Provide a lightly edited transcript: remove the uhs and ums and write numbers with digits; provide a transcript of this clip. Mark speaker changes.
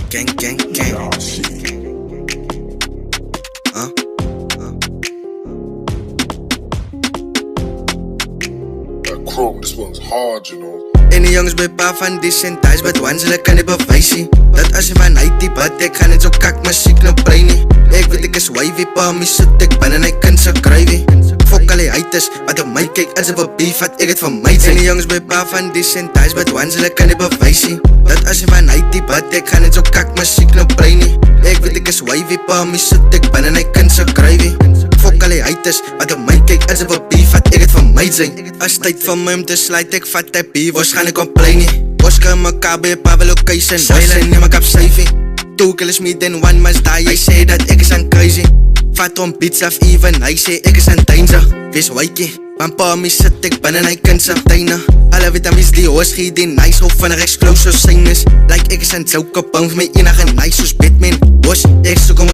Speaker 1: Gang, gang, gang.
Speaker 2: Chrome, this one's hard, you know.
Speaker 1: En die jongens by pa van die sentais, but once hulle kan nie bewys nie dat as jy van hy die bad, ek gaan net so kak muziek nou brei nie. Ek weet ek is wavy, pa my soet ek binnen hy kind so kruivie. Fok al die haters, wat op my kyk as op 'n beef wat ek het van my zijn. En die jongens by pa van die sentais, but once hulle kan nie bewys nie dat as jy van hy die bad, ek gaan net so kak muziek nou brei nie. Ek weet ek is wavy, pa my soet ek binnen hy kind so kruivie. Fok al die haters, wat op my kyk as op 'n beef wat ek het van my zijn. As tyd van my om te sluit, ek vat die beef, gaan ek complain nie. Oscar mekaar by Pavel location, Bosse neem ek op syfie. 2 kills me then 1 must die. Hy sê dat ek is aan crazy. Vat om beats af even, hy sê ek is aan danger. Wees wykie, want pa my sit ek binnen hy kind sy tuine. Alle vitamins die hoos gee die nice of van 'n explosive sinus. Like ek is aan joke op bang vir my enige nice soos Batman. Boss, ek soek om